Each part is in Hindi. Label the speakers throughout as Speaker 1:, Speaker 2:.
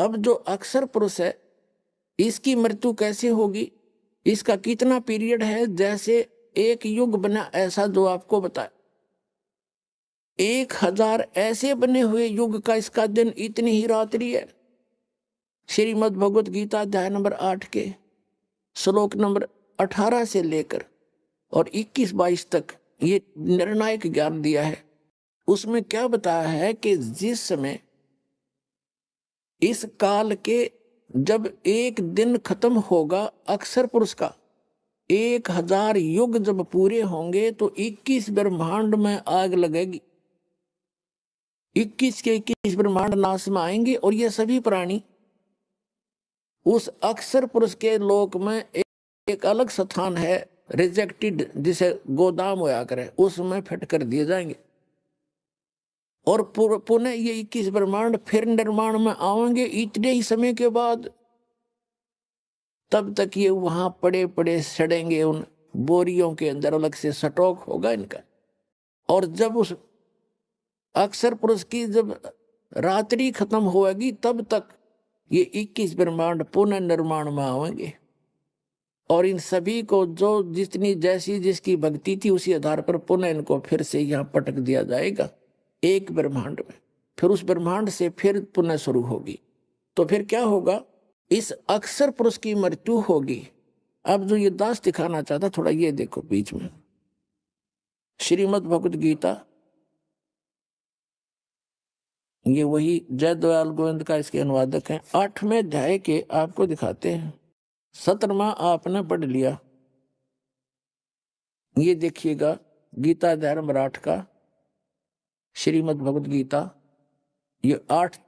Speaker 1: अब जो अक्षर पुरुष है इसकी मृत्यु कैसे होगी, इसका कितना पीरियड है, जैसे एक युग बना ऐसा जो आपको बताए 1000 ऐसे बने हुए युग का इसका दिन इतनी ही रात्रि है। श्रीमद् भगवत गीता अध्याय नंबर 8 के श्लोक नंबर 18 से लेकर और 21-22 तक ये निर्णायक ज्ञान दिया है। उसमें क्या बताया है कि जिस समय इस काल के जब एक दिन खत्म होगा अक्षर पुरुष का, 1000 युग जब पूरे होंगे तो 21 ब्रह्मांड में आग लगेगी। 21 के 21 ब्रह्मांड नाश में आएंगे और ये सभी प्राणी उस अक्षर पुरुष के लोक में एक अलग स्थान है रिजेक्टेड, जिसे गोदाम होया करे, उसमें फिट कर दिए जाएंगे और पुनः ये 21 ब्रह्मांड फिर निर्माण में आएंगे इतने ही समय के बाद। तब तक ये वहां पड़े पड़े सड़ेंगे, उन बोरियों के अंदर अलग से स्टॉक होगा इनका। और जब उस अक्षर पुरुष की जब रात्रि खत्म होगी तब तक ये 21 ब्रह्मांड पुनः निर्माण में आएंगे और इन सभी को जो जितनी जैसी जिसकी भक्ति थी उसी आधार पर पुनः इनको फिर से यहाँ पटक दिया जाएगा एक ब्रह्मांड में। फिर उस ब्रह्मांड से फिर पुनः शुरू होगी। तो फिर क्या होगा, इस अक्षर पुरुष की मृत्यु होगी। अब जो ये दास दिखाना चाहता, थोड़ा ये देखो बीच में श्रीमद् भगवत गीता, ये वही जय दयाल गोविंद का इसके अनुवादक हैं। 8वें अध्याय के आपको दिखाते हैं। 17वां आपने पढ़ लिया, ये देखिएगा गीता अध्याय नंबर 8 का श्रीमद् भगवत गीता, ये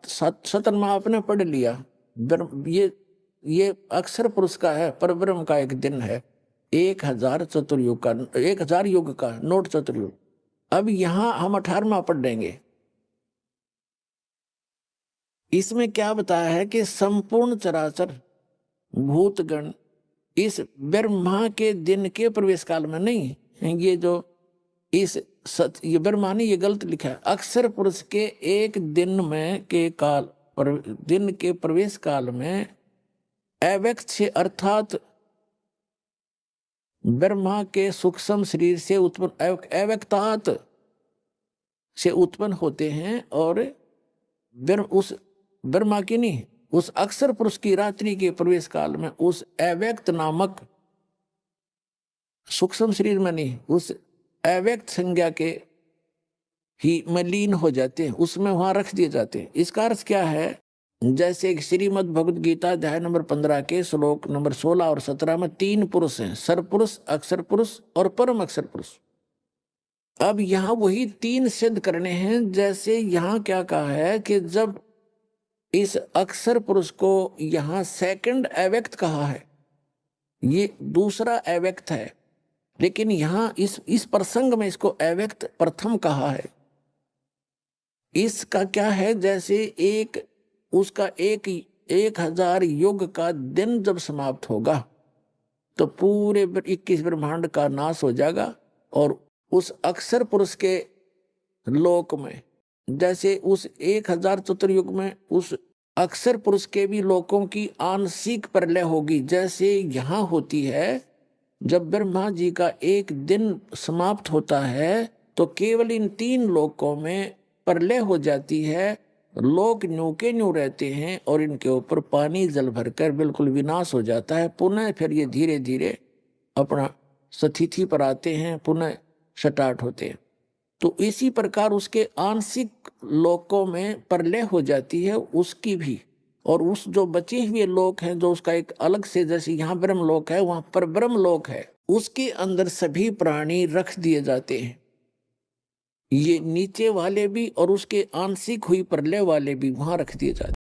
Speaker 1: 17वां आपने पढ़ लिया। ये अक्षर पुरुष का है, परब्रह्म का एक दिन है, 1000 चतुर्युग का, 1000 युग का, नोट चतुर्युग। अब यहां हम 18वां पढ़ देंगे। इसमें क्या बताया है कि संपूर्ण चराचर भूतगण इस ब्रह्मा के दिन के प्रवेश काल में नहीं, ये जो इस ये ब्रह्मा ने ये गलत लिखा है, अक्षर पुरुष के एक दिन में के काल दिन के प्रवेश काल में अव्यक्त से अर्थात ब्रह्मा के सूक्ष्म शरीर से उत्पन्न अव्यक्तात से उत्पन्न होते हैं और उस ब्रह्मा की नहीं, उस अक्षर पुरुष की रात्रि के प्रवेश काल में उस अव्यक्त नामक सूक्ष्म शरीर में नहीं, उस अव्यक्त संज्ञा के ही में लीन हो जाते हैं, उसमें वहां रख दिए जाते हैं। इसका अर्थ क्या है, जैसे श्रीमद् भगवत गीता अध्याय नंबर 15 के श्लोक नंबर 16 और 17 में 3 पुरुष हैं, सरपुरुष, अक्षर पुरुष और परम अक्षर पुरुष। अब यहां वही 3 सिद्ध करने हैं। जैसे यहां क्या कहा है कि जब इस अक्षर पुरुष को यहां सेकंड अव्यक्त कहा है, ये दूसरा अव्यक्त है, लेकिन यहां इस प्रसंग में इसको अव्यक्त प्रथम कहा है। इसका क्या है, जैसे उसका 1000 युग का दिन जब समाप्त होगा तो पूरे 21 ब्रह्मांड का नाश हो जाएगा और उस अक्षर पुरुष के लोक में, जैसे उस 1000 चतुर्युग में उस अक्षर पुरुष के भी लोकों की आंशिक प्रलय होगी। जैसे यहां होती है, जब ब्रह्मा जी का एक दिन समाप्त होता है तो केवल इन 3 लोकों में प्रलय हो जाती है, लोक न्यू के न्यू रहते हैं और इनके ऊपर पानी जल भरकर बिल्कुल विनाश हो जाता है। पुनः फिर ये धीरे धीरे अपना स्थिति पर आते हैं, पुनः स्टार्ट होते हैं। तो इसी प्रकार उसके आंशिक लोकों में प्रलय हो जाती है उसकी भी, और उस जो बचे हुए लोक हैं जो उसका एक अलग से, जैसे यहाँ ब्रह्म लोक है वहां पर ब्रह्म लोक है, उसके अंदर सभी प्राणी रख दिए जाते हैं। ये नीचे वाले भी और उसके आंशिक हुई प्रलय वाले भी वहां रख दिए जाते हैं।